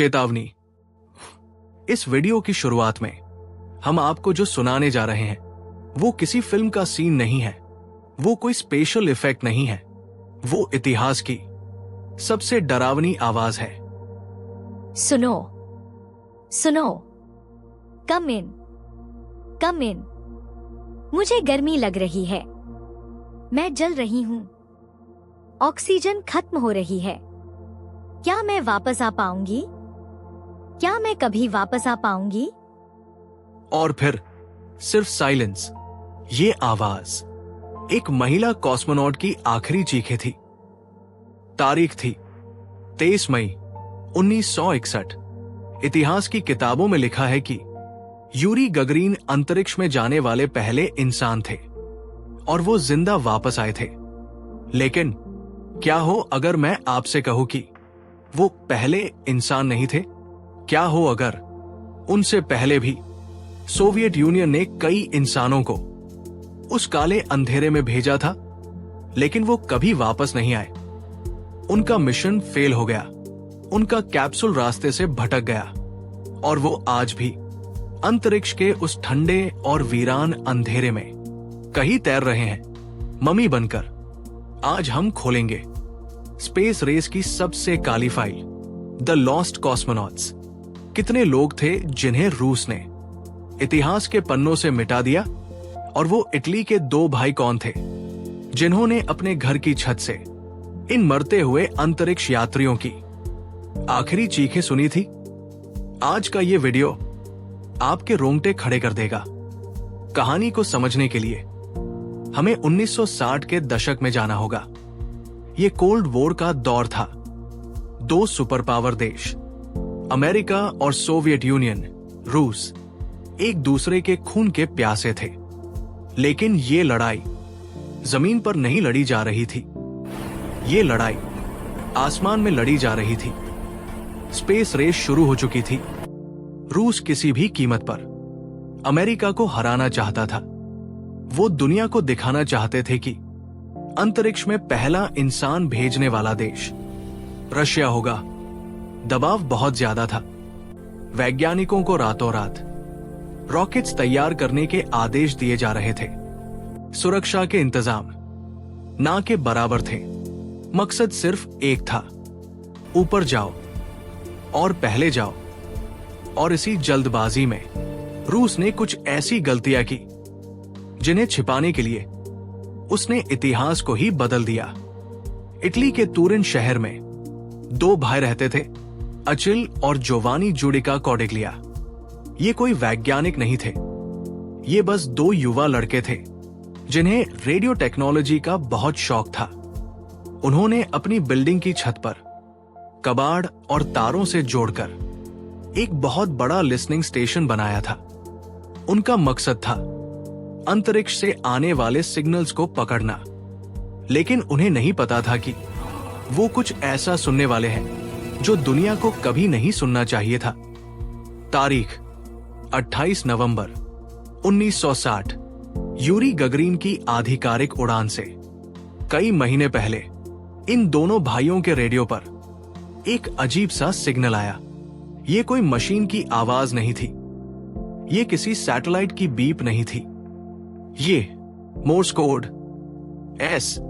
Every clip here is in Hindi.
चेतावनी, इस वीडियो की शुरुआत में हम आपको जो सुनाने जा रहे हैं वो किसी फिल्म का सीन नहीं है, वो कोई स्पेशल इफेक्ट नहीं है, वो इतिहास की सबसे डरावनी आवाज है। सुनो, सुनो, कम इन, कम इन। मुझे गर्मी लग रही है, मैं जल रही हूं, ऑक्सीजन खत्म हो रही है। क्या मैं वापस आ पाऊंगी? क्या मैं कभी वापस आ पाऊंगी? और फिर सिर्फ साइलेंस। ये आवाज एक महिला कॉस्मोनॉट की आखिरी चीखें थी। तारीख थी 23 मई 1961। इतिहास की किताबों में लिखा है कि यूरी गगरीन अंतरिक्ष में जाने वाले पहले इंसान थे और वो जिंदा वापस आए थे। लेकिन क्या हो अगर मैं आपसे कहूं कि वो पहले इंसान नहीं थे? क्या हो अगर उनसे पहले भी सोवियत यूनियन ने कई इंसानों को उस काले अंधेरे में भेजा था, लेकिन वो कभी वापस नहीं आए। उनका मिशन फेल हो गया, उनका कैप्सूल रास्ते से भटक गया और वो आज भी अंतरिक्ष के उस ठंडे और वीरान अंधेरे में कहीं तैर रहे हैं, मम्मी बनकर। आज हम खोलेंगे स्पेस रेस की सबसे काली फाइल, द लॉस्ट कॉस्मोनॉट्स। कितने लोग थे जिन्हें रूस ने इतिहास के पन्नों से मिटा दिया, और वो इटली के दो भाई कौन थे जिन्होंने अपने घर की छत से इन मरते हुए अंतरिक्ष यात्रियों की आखिरी चीखें सुनी थी? आज का ये वीडियो आपके रोंगटे खड़े कर देगा। कहानी को समझने के लिए हमें 1960 के दशक में जाना होगा। ये कोल्ड वॉर का दौर था। दो सुपर पावर देश, अमेरिका और सोवियत यूनियन, रूस, एक दूसरे के खून के प्यासे थे। लेकिन ये लड़ाई जमीन पर नहीं लड़ी जा रही थी, ये लड़ाई आसमान में लड़ी जा रही थी। स्पेस रेस शुरू हो चुकी थी। रूस किसी भी कीमत पर अमेरिका को हराना चाहता था। वो दुनिया को दिखाना चाहते थे कि अंतरिक्ष में पहला इंसान भेजने वाला देश रशिया होगा। दबाव बहुत ज्यादा था। वैज्ञानिकों को रातों रात रॉकेट्स तैयार करने के आदेश दिए जा रहे थे। सुरक्षा के इंतजाम ना के बराबर थे। मकसद सिर्फ एक था, ऊपर जाओ और पहले जाओ। और इसी जल्दबाजी में रूस ने कुछ ऐसी गलतियां की जिन्हें छिपाने के लिए उसने इतिहास को ही बदल दिया। इटली के तुरिन शहर में दो भाई रहते थे, अचिल और जोवानी जुडिका कौडिग्लिया। ये कोई वैज्ञानिक नहीं थे, ये बस दो युवा लड़के थे जिन्हें रेडियो टेक्नोलॉजी का बहुत शौक था। उन्होंने अपनी बिल्डिंग की छत पर कबाड़ और तारों से जोड़कर एक बहुत बड़ा लिसनिंग स्टेशन बनाया था। उनका मकसद था अंतरिक्ष से आने वाले सिग्नल्स को पकड़ना। लेकिन उन्हें नहीं पता था कि वो कुछ ऐसा सुनने वाले हैं जो दुनिया को कभी नहीं सुनना चाहिए था। तारीख 28 नवंबर 1960। यूरी गगरीन की आधिकारिक उड़ान से कई महीने पहले इन दोनों भाइयों के रेडियो पर एक अजीब सा सिग्नल आया। ये कोई मशीन की आवाज नहीं थी, ये किसी सैटेलाइट की बीप नहीं थी। ये मोर्स कोड SOS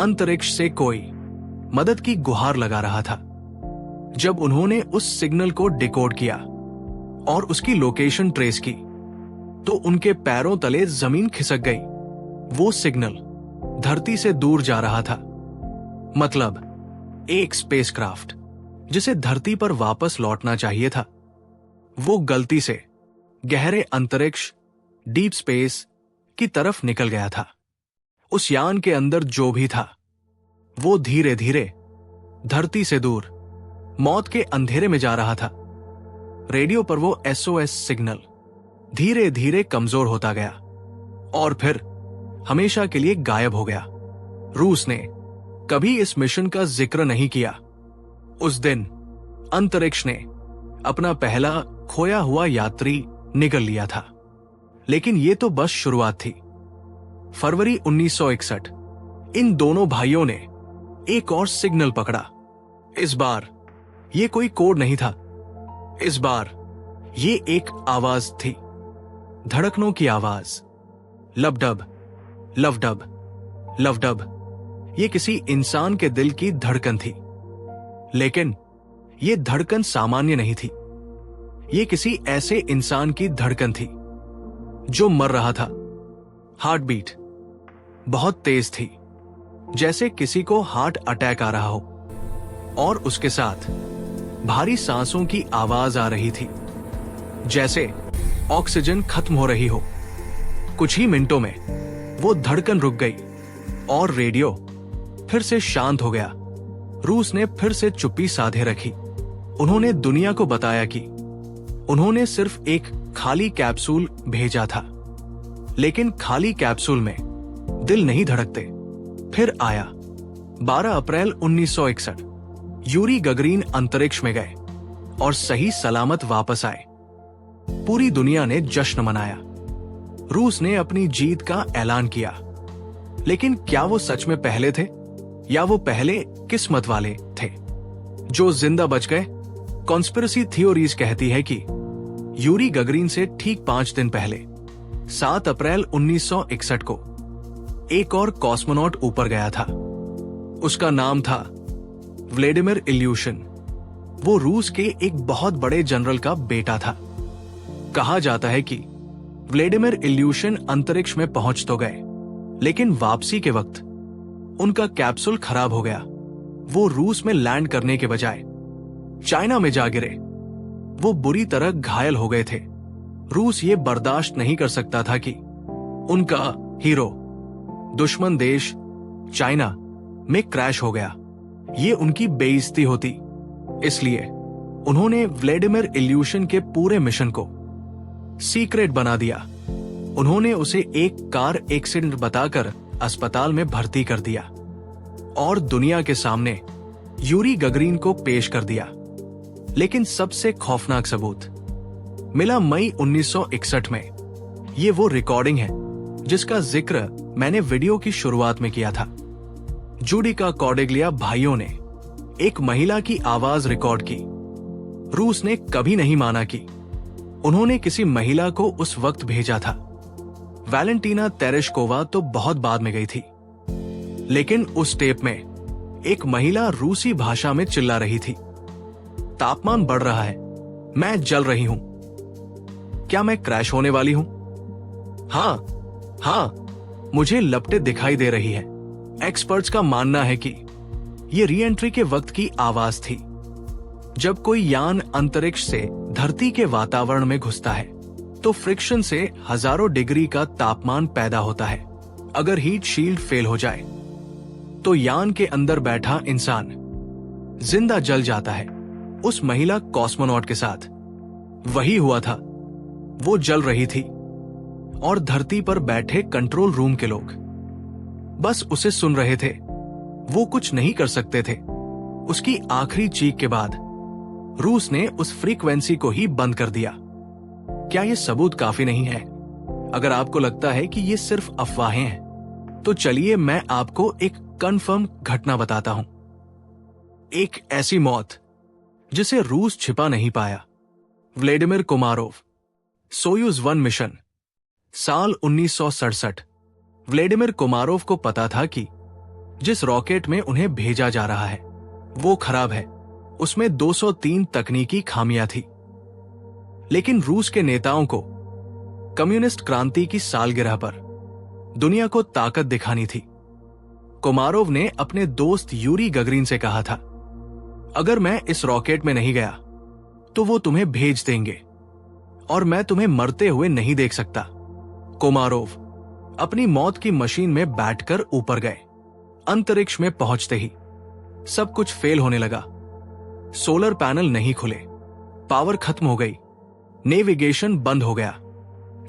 अंतरिक्ष से कोई मदद की गुहार लगा रहा था। जब उन्होंने उस सिग्नल को डिकोड किया और उसकी लोकेशन ट्रेस की, तो उनके पैरों तले जमीन खिसक गई। वो सिग्नल धरती से दूर जा रहा था। मतलब एक स्पेसक्राफ्ट जिसे धरती पर वापस लौटना चाहिए था, वो गलती से गहरे अंतरिक्ष, डीप स्पेस की तरफ निकल गया था। उस यान के अंदर जो भी था वो धीरे धीरे धरती से दूर मौत के अंधेरे में जा रहा था। रेडियो पर वो SOS सिग्नल धीरे धीरे कमजोर होता गया और फिर हमेशा के लिए गायब हो गया। रूस ने कभी इस मिशन का जिक्र नहीं किया। उस दिन अंतरिक्ष ने अपना पहला खोया हुआ यात्री निगल लिया था। लेकिन ये तो बस शुरुआत थी। फरवरी 1961 इन दोनों भाइयों ने एक और सिग्नल पकड़ा। इस बार ये कोई कोड नहीं था। इस बार ये एक आवाज थी, धड़कनों की आवाज। लबडब, लवडब, लवडब। ये किसी इंसान के दिल की धड़कन थी, लेकिन ये धड़कन सामान्य नहीं थी। ये किसी ऐसे इंसान की धड़कन थी जो मर रहा था। हार्ट बीट बहुत तेज थी, जैसे किसी को हार्ट अटैक आ रहा हो, और उसके साथ भारी सांसों की आवाज आ रही थी, जैसे ऑक्सीजन खत्म हो रही हो। कुछ ही मिनटों में वो धड़कन रुक गई और रेडियो फिर से शांत हो गया। रूस ने फिर से चुप्पी साधे रखी। उन्होंने दुनिया को बताया कि उन्होंने सिर्फ एक खाली कैप्सूल भेजा था, लेकिन खाली कैप्सूल में दिल नहीं धड़कते। फिर आया 12 अप्रैल 1961। यूरी गगरीन अंतरिक्ष में गए और सही सलामत वापस आए। पूरी दुनिया ने जश्न मनाया। रूस ने अपनी जीत का ऐलान किया। लेकिन क्या वो सच में पहले थे, या वो पहले किस्मत वाले थे जो जिंदा बच गए? कॉन्स्पिरेसी थ्योरीज कहती है कि यूरी गगरीन से ठीक 5 दिन पहले 7 अप्रैल 1961 को एक और कॉस्मोनॉट ऊपर गया था। उसका नाम था व्लादिमीर इल्यूशिन। वो रूस के एक बहुत बड़े जनरल का बेटा था। कहा जाता है कि व्लादिमीर इल्यूशिन अंतरिक्ष में पहुंच तो गए, लेकिन वापसी के वक्त उनका कैप्सूल खराब हो गया। वो रूस में लैंड करने के बजाय चाइना में जा गिरे। वो बुरी तरह घायल हो गए थे। रूस ये बर्दाश्त नहीं कर सकता था कि उनका हीरो दुश्मन देश चाइना में क्रैश हो गया। ये उनकी बेइज्जती होती। इसलिए उन्होंने व्लादिमीर इल्यूशिन के पूरे मिशन को सीक्रेट बना दिया। उन्होंने उसे एक कार एक्सीडेंट बताकर अस्पताल में भर्ती कर दिया और दुनिया के सामने यूरी गगरीन को पेश कर दिया। लेकिन सबसे खौफनाक सबूत मिला मई 1961 में। ये वो रिकॉर्डिंग है जिसका जिक्र मैंने वीडियो की शुरुआत में किया था। जूडिका कॉर्डेग्लिया भाइयों ने एक महिला की आवाज रिकॉर्ड की। रूस ने कभी नहीं माना कि उन्होंने किसी महिला को उस वक्त भेजा था। वैलेंटीना तेरेशकोवा तो बहुत बाद में गई थी, लेकिन उस टेप में एक महिला रूसी भाषा में चिल्ला रही थी, तापमान बढ़ रहा है, मैं जल रही हूं, क्या मैं क्रैश होने वाली हूं? हाँ, मुझे लपटें दिखाई दे रही है। एक्सपर्ट्स का मानना है कि ये री एंट्री के वक्त की आवाज थी। जब कोई यान अंतरिक्ष से धरती के वातावरण में घुसता है तो फ्रिक्शन से हजारों डिग्री का तापमान पैदा होता है। अगर हीट शील्ड फेल हो जाए तो यान के अंदर बैठा इंसान जिंदा जल जाता है। उस महिला कॉस्मोनॉट के साथ वही हुआ था। वो जल रही थी और धरती पर बैठे कंट्रोल रूम के लोग बस उसे सुन रहे थे। वो कुछ नहीं कर सकते थे। उसकी आखिरी चीख के बाद रूस ने उस फ्रीक्वेंसी को ही बंद कर दिया। क्या ये सबूत काफी नहीं है? अगर आपको लगता है कि ये सिर्फ अफवाहें हैं, तो चलिए मैं आपको एक कंफर्म घटना बताता हूं। एक ऐसी मौत जिसे रूस छिपा नहीं पाया। व्लादिमीर कोमारोव, सोयूज 1 मिशन, साल 1967। व्लादिमीर कोमारोव को पता था कि जिस रॉकेट में उन्हें भेजा जा रहा है वो खराब है। उसमें 203 तकनीकी खामियां थी। लेकिन रूस के नेताओं को कम्युनिस्ट क्रांति की सालगिरह पर दुनिया को ताकत दिखानी थी। कोमारोव ने अपने दोस्त यूरी गगरीन से कहा था, अगर मैं इस रॉकेट में नहीं गया तो वो तुम्हें भेज देंगे और मैं तुम्हें मरते हुए नहीं देख सकता। कोमारोव अपनी मौत की मशीन में बैठकर ऊपर गए। अंतरिक्ष में पहुंचते ही सब कुछ फेल होने लगा। सोलर पैनल नहीं खुले, पावर खत्म हो गई, नेविगेशन बंद हो गया।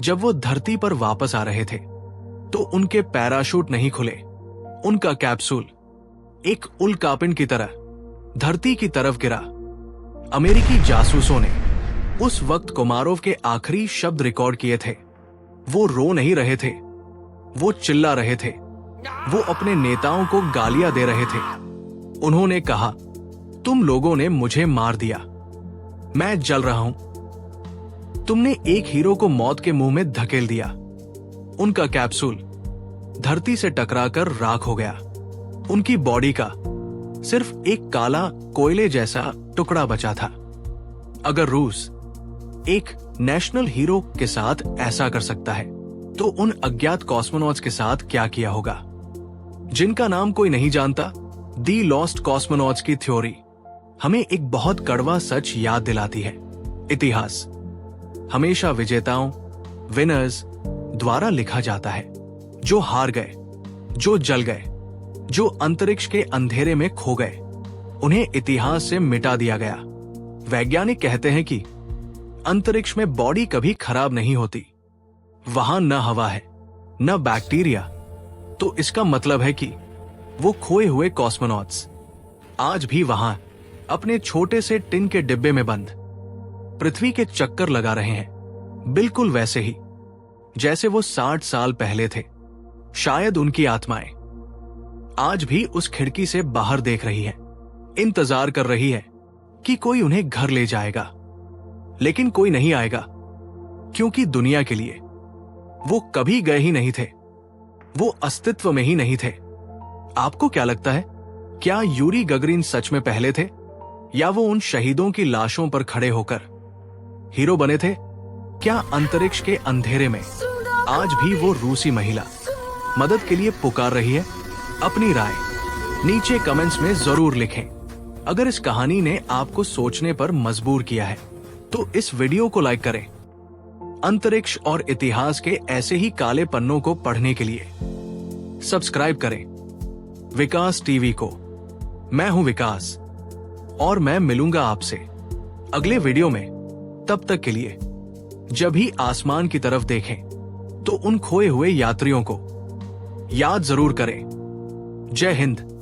जब वो धरती पर वापस आ रहे थे तो उनके पैराशूट नहीं खुले। उनका कैप्सूल एक उल्कापिंड की तरह धरती की तरफ गिरा। अमेरिकी जासूसों ने उस वक्त कोमारोव के आखिरी शब्द रिकॉर्ड किए थे। वो रो नहीं रहे थे, वो चिल्ला रहे थे। वो अपने नेताओं को गालियां दे रहे थे। उन्होंने कहा, तुम लोगों ने मुझे मार दिया, मैं जल रहा हूं। तुमने एक हीरो को मौत के मुंह में धकेल दिया। उनका कैप्सूल धरती से टकराकर राख हो गया। उनकी बॉडी का सिर्फ एक काला कोयले जैसा टुकड़ा बचा था। अगर रूस एक नेशनल हीरो के साथ ऐसा कर सकता है, तो उन अज्ञात कॉस्मोनॉट्स के साथ क्या किया होगा, जिनका नाम कोई नहीं जानता। दी लॉस्ट कॉस्मोनॉट्स की थ्योरी हमें एक बहुत कड़वा सच याद दिलाती है। इतिहास हमेशा विजेताओं, विनर्स द्वारा लिखा जाता है। जो हार गए, जो जल गए, जो अंतरिक्ष के अंधेरे में खो गए, उन्हें इतिहास से मिटा दिया गया। वैज्ञानिक कहते हैं कि अंतरिक्ष में बॉडी कभी खराब नहीं होती। वहां न हवा है, न बैक्टीरिया। तो इसका मतलब है कि वो खोए हुए कॉस्मोनॉट्स आज भी वहां अपने छोटे से टिन के डिब्बे में बंद पृथ्वी के चक्कर लगा रहे हैं, बिल्कुल वैसे ही जैसे वो 60 साल पहले थे। शायद उनकी आत्माएं आज भी उस खिड़की से बाहर देख रही है, इंतजार कर रही है कि कोई उन्हें घर ले जाएगा। लेकिन कोई नहीं आएगा, क्योंकि दुनिया के लिए वो कभी गए ही नहीं थे, वो अस्तित्व में ही नहीं थे। आपको क्या लगता है, क्या यूरी गगरिन सच में पहले थे, या वो उन शहीदों की लाशों पर खड़े होकर हीरो बने थे? क्या अंतरिक्ष के अंधेरे में आज भी वो रूसी महिला मदद के लिए पुकार रही है? अपनी राय नीचे कमेंट्स में जरूर लिखें। अगर इस कहानी ने आपको सोचने पर मजबूर किया है, तो इस वीडियो को लाइक करें। अंतरिक्ष और इतिहास के ऐसे ही काले पन्नों को पढ़ने के लिए सब्सक्राइब करें विकास टीवी को। मैं हूं विकास और मैं मिलूंगा आपसे अगले वीडियो में। तब तक के लिए जब भी आसमान की तरफ देखें, तो उन खोए हुए यात्रियों को याद जरूर करें। जय हिंद।